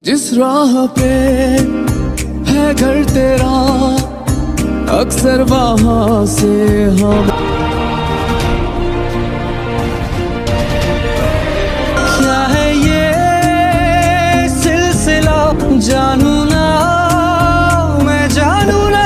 जिस राह पे है घर तेरा अक्सर वहां से हम क्या है ये सिलसिला जानू ना मैं जानू ना।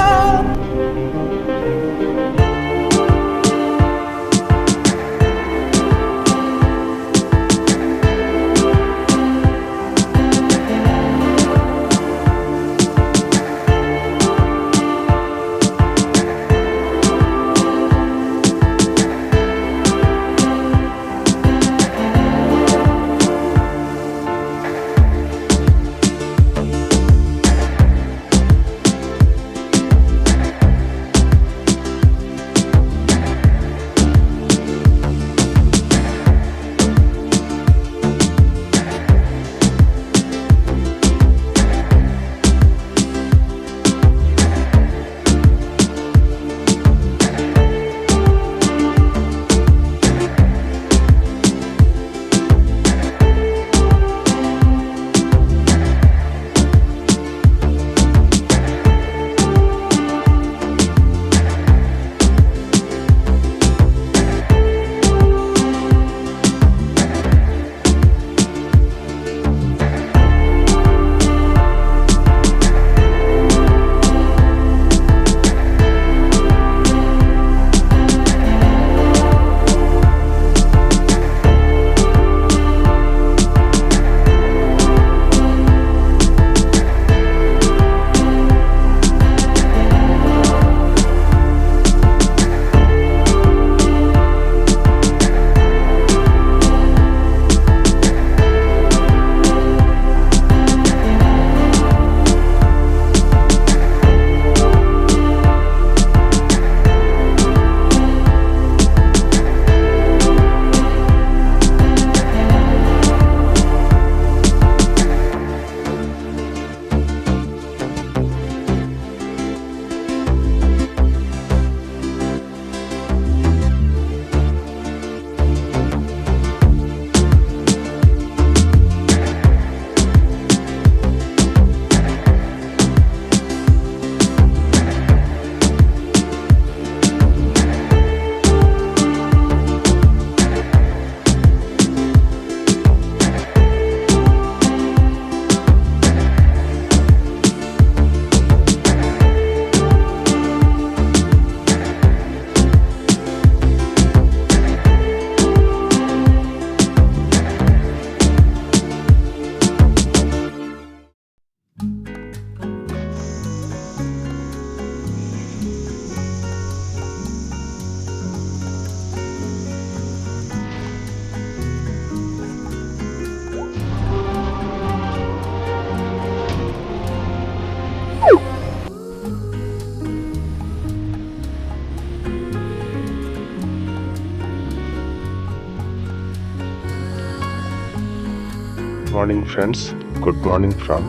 Morning friends, good morning from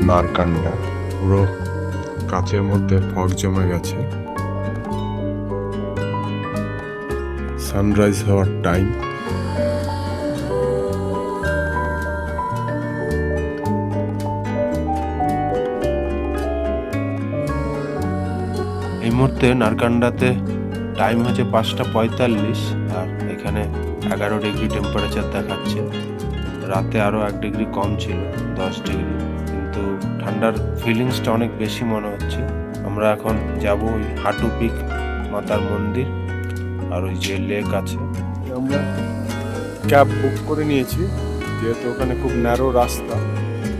Narkanda. পুরো কাঁচের মধ্যে ফগ জমে গেছে। সানরাইজ হওয়ার টাইম। এই মুহূর্তে নারকান্ডাতে টাইম হচ্ছে 5:45 আর এখানে 11 ডিগ্রি টেম্পারেচার দেখাচ্ছে। রাতে আরও 1 ডিগ্রি কম ছিল, 10 ডিগ্রি, কিন্তু ঠান্ডার ফিলিংসটা অনেক বেশি মনে হচ্ছে। আমরা এখন যাব ওই হাটু পিক মাতার মন্দির আর ওই যে লেক আছে। আমরা ক্যাব বুক করে নিয়েছি, যেহেতু ওখানে খুব ন্যারো রাস্তা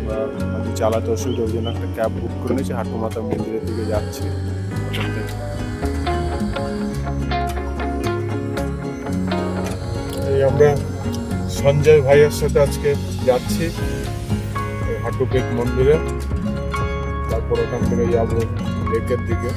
বা হয়তো চালাতে অসুবিধা, ওই জন্য একটা ক্যাব বুক করে নিয়েছি। হাটু মাতার মন্দিরের দিকে যাচ্ছি। এই আমরা সঞ্জয় ভাইয়ের সাথে আজকে যাচ্ছি হাটু পিক মন্দিরে, তারপর ওখান থেকে যাবো লেকের দিকে।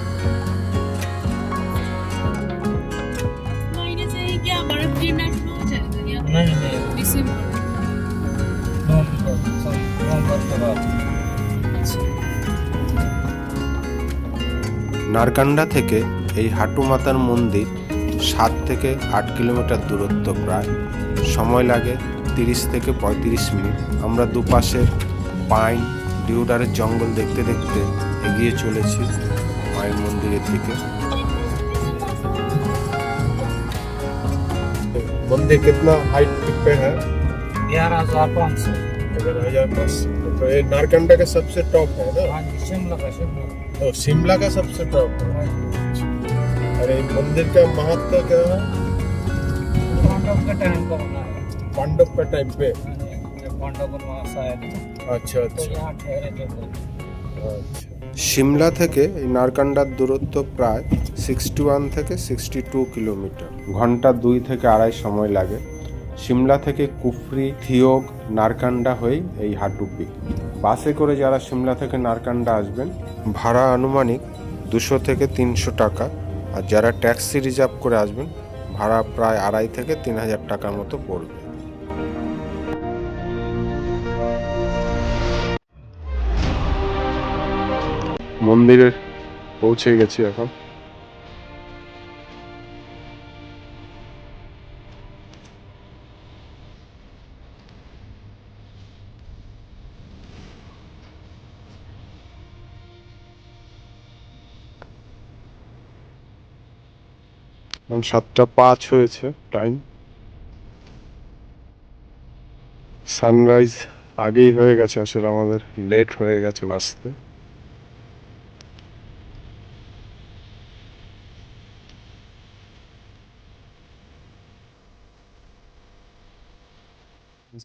নারকান্ডা থেকে এই হাটু মাতার মন্দির 7 থেকে 8 কিলোমিটার দূরত্ব, প্রায় সময় লাগে 30 থেকে 35 মিনিট। আমরা দুপাশে পাইন ডিউডারের জঙ্গল দেখতে দেখতে এগিয়ে চলেছি মায়ের মন্দিরের দিকে। मंदिर कितना हाइट पे है? 11,500। 11,500। तो ये नारकंडा का सबसे टॉप है ना? हाँ जी, शिमला का शिमला। तो शिमला का सबसे टॉप है। हाँ जी। अरे मंदिर का महत्व क्या है? पांडव के टाइम का बना है। पांडव का टाइम पे। हाँ जी, जब पांडव वनवास आए थे अच्छा तो अच्छा यहाँ ठहरे थे लोग। আচ্ছা। সিমলা থেকে এই নারকান্ডার দূরত্ব প্রায় 61 থেকে 62 কিলোমিটার, ঘন্টা 2 থেকে 2.5 সময় লাগে। সিমলা থেকে কুফরি, থিয়োগ, নারকান্ডা হয়ে এই হাটু পিক। বাসে করে যারা সিমলা থেকে নারকান্ডা আসবেন ভাড়া আনুমানিক 200 থেকে 300 টাকা, আর যারা ট্যাক্সি রিজার্ভ করে আসবেন ভাড়া প্রায় 2,500 থেকে 3,000 টাকার মতো পড়বে। মন্দিরে পৌঁছে গেছি এখন। এখন 7:05 হয়েছে টাইম। সানরাইজ আগেই হয়ে গেছে, আসলে আমাদের লেট হয়ে গেছে আসতে।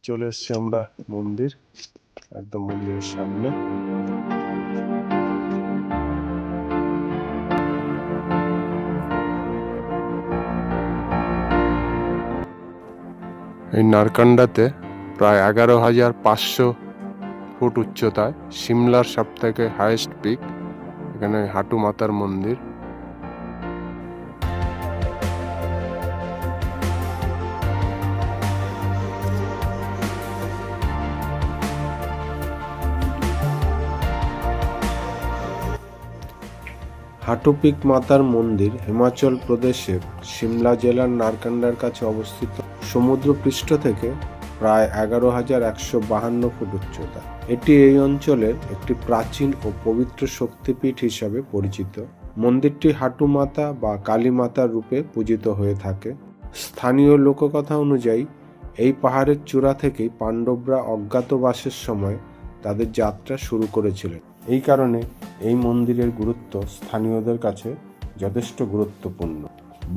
চলে এসছি আমরা মন্দির, একদম মন্দিরের সামনে। এই নারকান্ডাতে প্রায় 11,500 ফুট উচ্চতায় সিমলার সব থেকে হাইয়েস্ট পিক। এখানে হাটু মাতার মন্দির। হাটু পিক মাতার মন্দির হিমাচল প্রদেশের সিমলা জেলার নারকান্ডার কাছে অবস্থিত। সমুদ্রপৃষ্ঠ থেকে প্রায় 11,152 ফুট উচ্চতা। এটি এই অঞ্চলের একটি প্রাচীন ও পবিত্র শক্তিপীঠ হিসাবে পরিচিত। মন্দিরটি হাটু মাতা বা কালী মাতার রূপে পূজিত হয়ে থাকে। স্থানীয় লোককথা অনুযায়ী এই পাহাড়ের চূড়া থেকেই পাণ্ডবরা অজ্ঞাতবাসের সময় তাদের যাত্রা শুরু করেছিলেন। এই কারণে এই মন্দিরের গুরুত্ব স্থানীয়দের কাছে যথেষ্ট গুরুত্বপূর্ণ।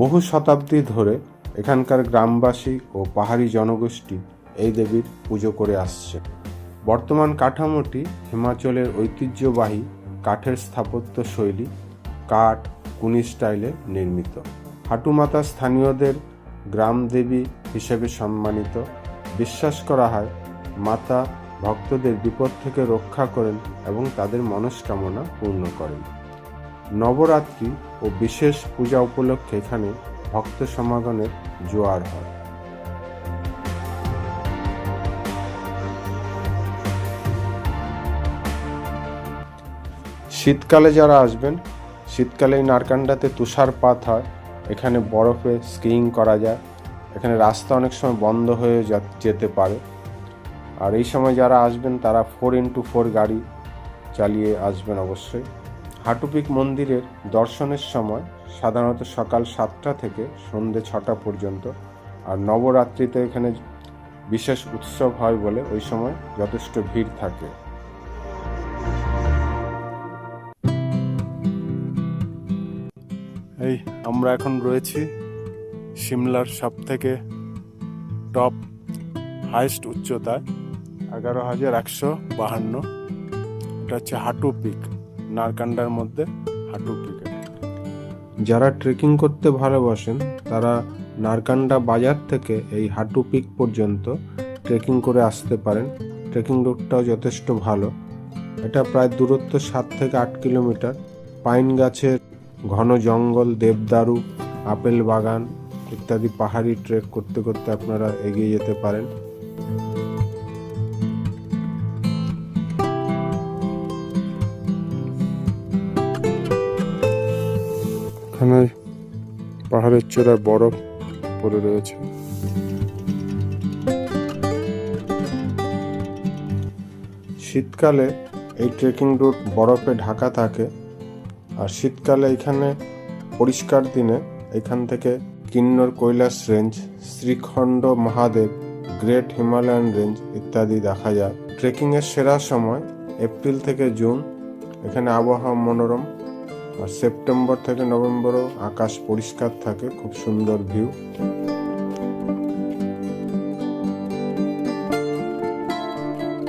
বহু শতাব্দী ধরে এখানকার গ্রামবাসী ও পাহাড়ি জনগোষ্ঠী এই দেবীর পুজো করে আসছে। বর্তমান কাঠামোটি হিমাচলের ঐতিহ্যবাহী কাঠের স্থাপত্য শৈলী, কাঠ কুনি স্টাইলে নির্মিত। হাটু মাতা স্থানীয়দের গ্রাম দেবী হিসেবে সম্মানিত। বিশ্বাস করা হয় মাতা ভক্তদের বিপদ থেকে রক্ষা করেন এবং তাদের মনস্কামনা পূর্ণ করেন। নবরাত্রি ও বিশেষ পূজা উপলক্ষে এখানে ভক্ত সমাগমের জোয়ার হয়। শীতকালে যারা আসবেন, শীতকালে এই নারকান্ডাতে তুষারপাত হয়। এখানে বরফে স্কিইং করা যায়। এখানে রাস্তা অনেক সময় বন্ধ হয়ে যেতে পারে। আর এই সময় যারা আসবেন তারা 4x4 গাড়ি চালিয়ে আসবেন অবশ্যই। হাটু পিক মন্দিরের দর্শনের সময় সাধারণত সকাল 7টা থেকে সন্ধ্যে 6টা পর্যন্ত। আর নবরাত্রিতে এখানে বিশেষ উৎসব হয় বলে ওই সময় যথেষ্ট ভিড় থাকে। এই আমরা এখন রয়েছি সিমলার সব থেকে টপ হাইস্ট উচ্চতায় 11,152। এটা হচ্ছে হাটু পিক, নারকান্ডার মধ্যে হাটু পিক। যারা ট্রেকিং করতে ভালোবাসেন তারা নারকান্ডা বাজার থেকে এই হাটু পিক পর্যন্ত ট্রেকিং করে আসতে পারেন। ট্রেকিং রুটটাও যথেষ্ট ভালো। এটা প্রায় দূরত্ব 7 থেকে 8 কিলোমিটার। পাইন গাছের ঘন জঙ্গল, দেবদারু, আপেল বাগান ইত্যাদি পাহাড়ি ট্রেক করতে করতে আপনারা এগিয়ে যেতে পারেন। এখানে পাহাড়ের চূড়ায় বরফ পড়ে রয়েছে। শীতকালে এই ট্রেকিং রুট বরফে ঢাকা থাকে, আর শীতকালে এখানে পরিষ্কার দিনে এখান থেকে Kinnaur Kailash range, Shrikhand Mahadev, great Himalayan range ইত্যাদি দেখা যায়। ট্রেকিংয়ের সেরা সময় এপ্রিল থেকে জুন, এখানে আবহাওয়া মনোরম, আর সেপ্টেম্বর থেকে নভেম্বরও আকাশ পরিষ্কার থাকে, খুব সুন্দর ভিউ।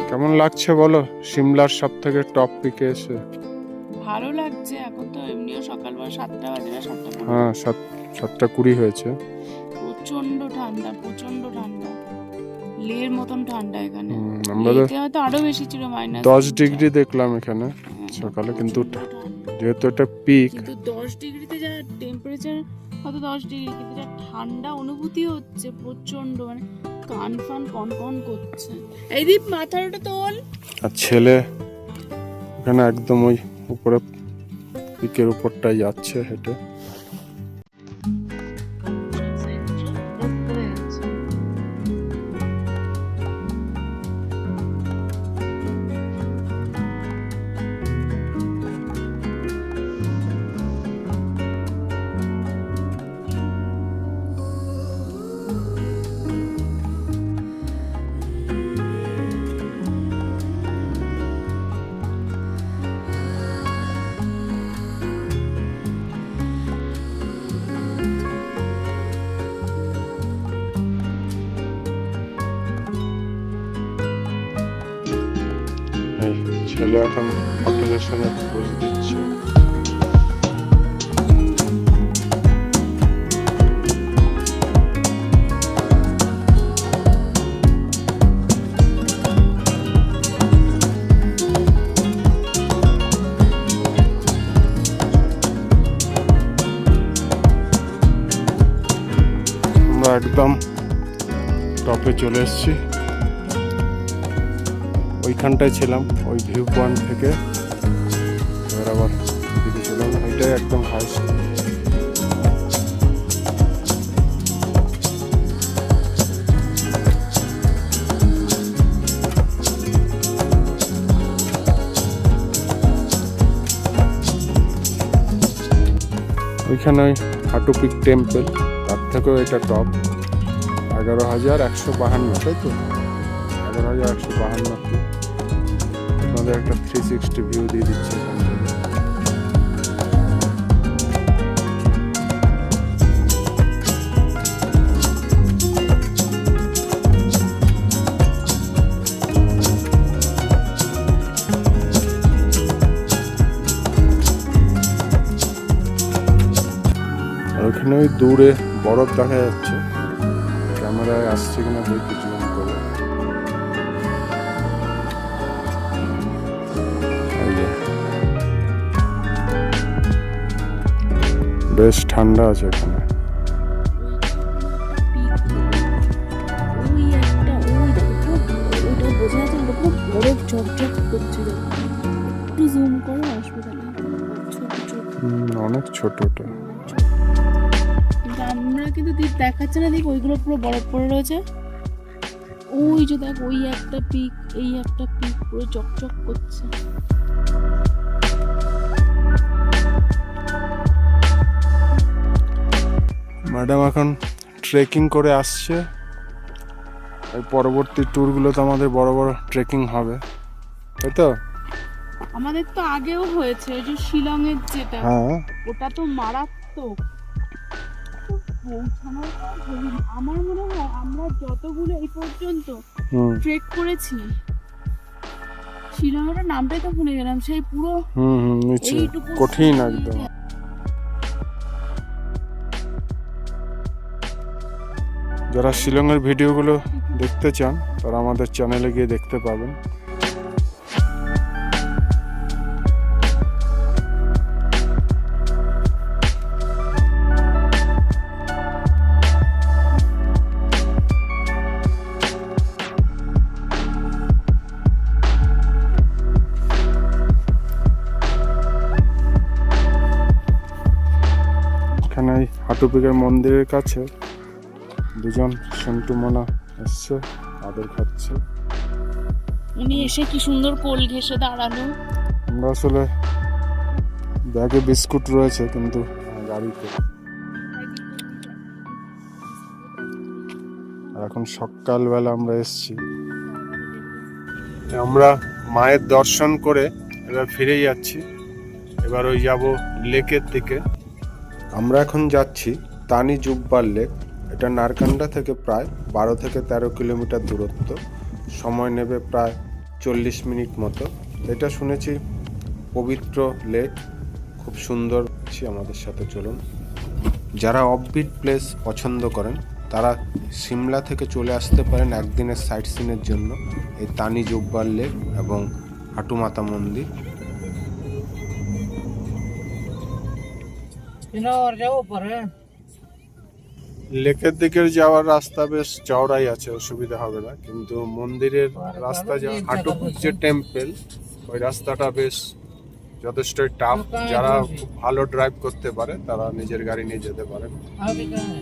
কেমন লাগছে বলো সিমলার সব থেকে টপ পিকে এসে? ভালো লাগছে। এখন তো এমনিও সকালবেলা 7টা বাজে না, 7টা হ্যাঁ 7:20 হয়েছে। প্রচন্ড ঠান্ডা, প্রচন্ড ঠান্ডা, লের মতন ঠান্ডা এখানে। আমরা লেতে হয়তো আরো বেশি ছিল, -10 ডিগ্রি দেখলাম এখানে সকালে, কিন্তু যেহেতু এটা পিক, কিন্তু 10 ডিগ্রিতে যা টেম্পারেচার, হয়তো 10 ডিগ্রি, কিন্তু যা ঠান্ডা অনুভূতি হচ্ছে প্রচন্ড, মানে কান ফান কনকন করছে। এই দীপ মাথার ওটা তোল। আর ছেলে এখানে একদম ওই উপরে পিকের উপরটাই যাচ্ছে হেঁটে। এই ছেলে এখন হোটেলের সঙ্গে পোজ দিচ্ছে। আমরা একদম টপে চলে এসেছি। ওইখানটায় ছিলাম, ওই ভিউ পয়েন্ট থেকে এবার আবার দিকে ছিলাম, ওইটাই একদম হাইস্ট। ওইখানে ওই হাটু পিক টেম্পল, তার থেকেও এটা টপ, 11,152, তাই তো 11,152 ফিট। আপনাদের একটা 360 ভিউ দিয়ে দিচ্ছে এখান থেকে। ওইখানে ওই দূরে বরফ দেখা যাচ্ছে, ক্যামেরায় আসছে কিনা দেখি জুম করে। বেশ ঠান্ডা আছে এখানে। ওই একটা, ওই দেখো ওইটা বোঝা যাচ্ছে, দেখো বরফ ঝকঝক করছে। একটু জুম করো, আসবে তাহলে। ছোট ছোট, অনেক ছোট ওটা। কিন্তু আমরা কিন্তু দেখাচ্ছে না, দেখ ওইগুলো পুরো বরফ পড়ে রয়েছে। ওই যে দেখ, ওই একটা পিক, এই একটা পিক, পুরো চকচক করছে। ম্যাডাম এখন ট্রেকিং করে আসছে, এই পরবর্তী ট্যুরগুলোতে আমাদের বড় বড় ট্রেকিং হবে, তাই তো? আমাদের তো আগেও হয়েছে, ওই যে শিলংয়ের যেটা, হ্যাঁ ওটা তো মারাত্মক। পৌঁছানোর পর আমার মনে হয় আমরা যতগুলো এই পর্যন্ত ট্রেক করেছি, শিলংয়ের নামটাই তো ভুলে গেলাম, সেই পুরো নিচে কঠিন একদম। যারা শিলংয়ের ভিডিওগুলো দেখতে চান তারা আমাদের চ্যানেলে গিয়ে দেখতে পাবেন। এখানে হাটু পিকের মন্দিরের কাছে দুজন সন্টু মোনা এসছে, আদর খাচ্ছে। উনি এসে কি সুন্দর কোল ঘেঁষে দাঁড়ানো। আমরা আসলে ব্যাগে বিস্কুট রয়েছে কিন্তু গাড়িতে। আর এখন সকালবেলা আমরা এসেছি, আমরা মায়ের দর্শন করে এবার ফিরে যাচ্ছি। এবার ওই যাব লেকের দিকে। আমরা এখন যাচ্ছি তানি জুব্বার লেক। এটা নারকান্ডা থেকে প্রায় 12 থেকে 13 কিলোমিটার দূরত্ব। সময় নেবে প্রায় 40 মিনিট মতো। এটা শুনেছি পবিত্র লেক, খুব সুন্দর। আমাদের সাথে চলুন। যারা অফবিট প্লেস পছন্দ করেন তারা সিমলা থেকে চলে আসতে পারেন একদিনের সাইট সিনের জন্য এই তানি জুব্বার লেক এবং হাটুমাতা মন্দির। और जाओ ऊपर है। লেকের দিকে যাওয়ার রাস্তা বেশ চওড়াই আছে, অসুবিধা হবে না, কিন্তু মন্দিরের রাস্তা যা হাটুপুর যে টেম্পল, ওই রাস্তাটা বেশ যথেষ্ট টাফ। যারা খুব ভালো ড্রাইভ করতে পারে তারা নিজের গাড়ি নিয়ে যেতে পারেন। अभी कहाँ है?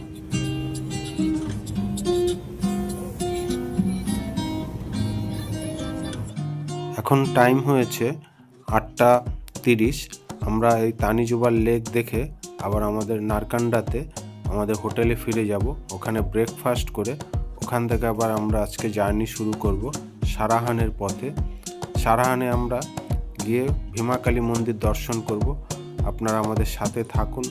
এখন টাইম হয়েছে 8:30। আমরা এই তানি জুব্বার লেক দেখে আবার আমাদের নারকান্ডাতে আমাদের হোটেলে ফিরে যাব। ওখানে ব্রেকফাস্ট করে ওখান থেকে আবার আমরা আজকে জার্নি শুরু করব সারাহানের পথে। সারাহানে আমরা গিয়ে ভীমাকালী মন্দির দর্শন করব। আপনারা আমাদের সাথে থাকুন।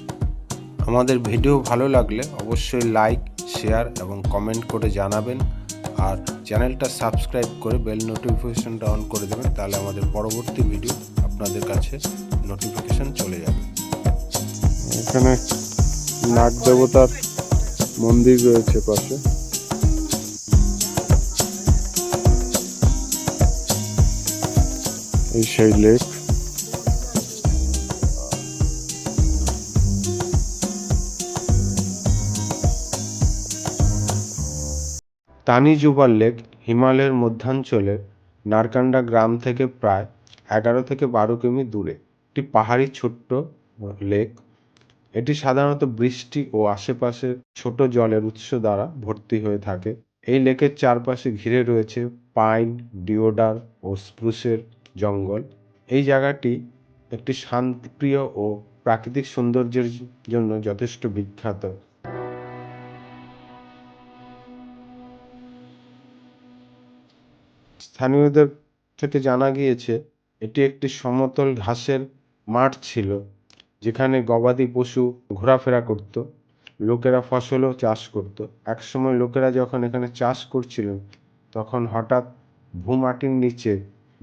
আমাদের ভিডিও ভালো লাগলে অবশ্যই লাইক, শেয়ার এবং কমেন্ট করে জানাবেন। আর চ্যানেলটা সাবস্ক্রাইব করে বেল নোটিফিকেশনটা অন করে দেবেন, তাহলে আমাদের পরবর্তী ভিডিও আপনাদের কাছে নোটিফিকেশন চলে যাবে। এখানে নাগ দেবতার মন্দির রয়েছে পাশে। এই সেই লেক। তানি জুব্বার লেক হিমালয়ের মধ্যাঞ্চলের নারকান্ডা গ্রাম থেকে প্রায় 11 থেকে 12 কিমি দূরে একটি পাহাড়ি ছোট্ট লেক। এটি সাধারণত বৃষ্টি ও আশেপাশের ছোট জলের উৎস দ্বারা ভর্তি হয়ে থাকে। এই লেকের চারপাশে ঘিরে রয়েছে পাইন, ডিওডার ও স্প্রুসের জঙ্গল। এই জায়গাটি একটি শান্তপ্রিয় ও প্রাকৃতিক সৌন্দর্যের জন্য যথেষ্ট বিখ্যাত। স্থানীয়দের থেকে জানা গিয়েছে এটি একটি সমতল ঘাসের মাঠ ছিল, যেখানে গবাদি পশু ঘোরাফেরা করত। লোকেরা ফসলও চাষ করত। একসময় লোকেরা যখন এখানে চাষ করছিলেন তখন হঠাৎ ভূমাটির নিচে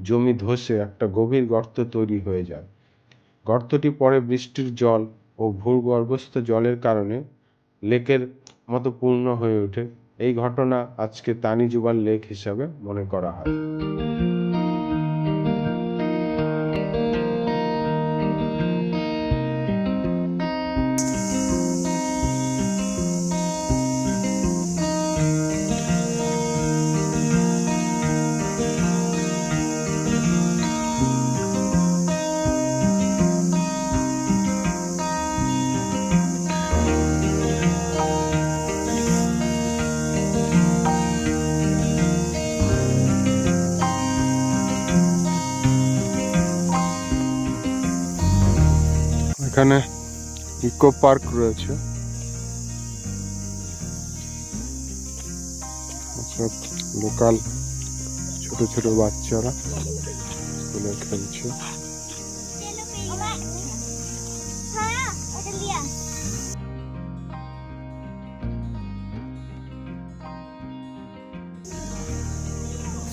জমি ধসে একটা গভীর গর্ত তৈরি হয়ে যায়। গর্তটি পরে বৃষ্টির জল ও ভূগর্ভস্থ জলের কারণে লেকের মতো পূর্ণ হয়ে ওঠে। এই ঘটনা আজকে তানি জুব্বার লেক হিসাবে মনে করা হয়। এখানে ইকো পার্ক রয়েছে, সব লোকাল ছোট ছোট বাচ্চারা স্কুলে খেলছে।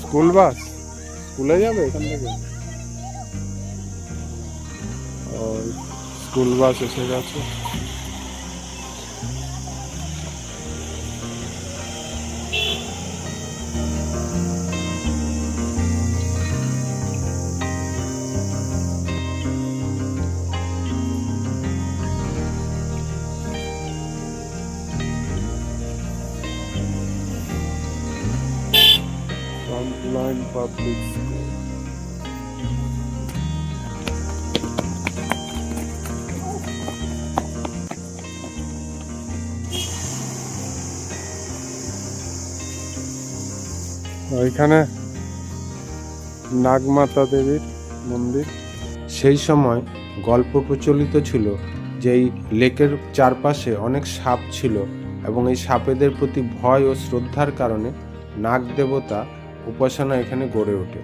স্কুল বাস স্কুলে যাবে এখান থেকে। স্কুল বাস এসে গেছে। Frontline Public School. এখানে নাগমাতা দেবীর মন্দির। সেই সময় গল্প প্রচলিত ছিল যে এই লেকের চারপাশে অনেক সাপ ছিল এবং এই সাপেদের প্রতি ভয় ও শ্রদ্ধার কারণে নাগ দেবতা উপাসনা এখানে গড়ে ওঠে।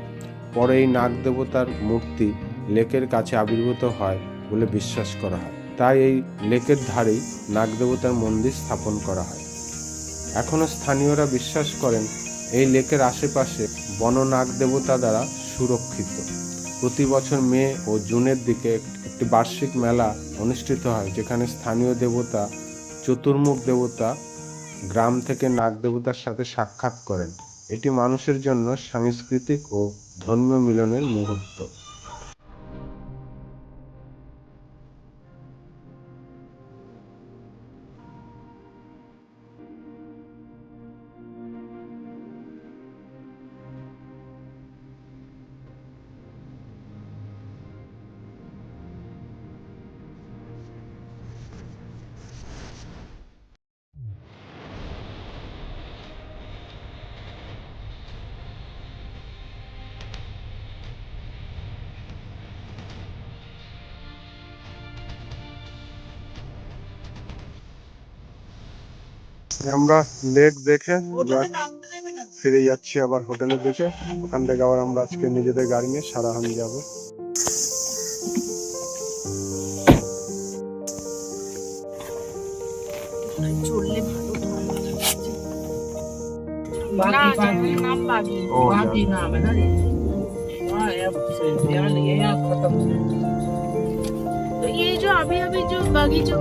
পরে এই নাগ দেবতার মূর্তি লেকের কাছে আবির্ভূত হয় বলে বিশ্বাস করা হয়, তাই এই লেকের ধারেই নাগ দেবতার মন্দির স্থাপন করা হয়। এখনো স্থানীয়রা বিশ্বাস করেন এই লেকের আশেপাশে বন নাগ দেবতা দ্বারা সুরক্ষিত। প্রতি বছর মে ও জুনের দিকে একটি বার্ষিক মেলা অনুষ্ঠিত হয়, যেখানে স্থানীয় দেবতা চতুর্মুখ দেবতা গ্রাম থেকে নাগ দেবতার সাথে সাক্ষাৎ করেন। এটি মানুষের জন্য সাংস্কৃতিক ও ধর্মীয় মিলনের মুহূর্ত। আমরা লেক দেখে এবার ফিরে যাচ্ছি আবার হোটেলে দেখে। ওখান থেকে আবার আমরা আজকে নিজেদের গাড়ি নিয়ে সারাহান যাব। চললে ভালো ঠান্ডা লাগছে। बाकी নাম বাগি। बाकी नाम है ना ये। हाँ यार यार ये यहाँ खत्म। तो ये जो अभी अभी जो बागी जो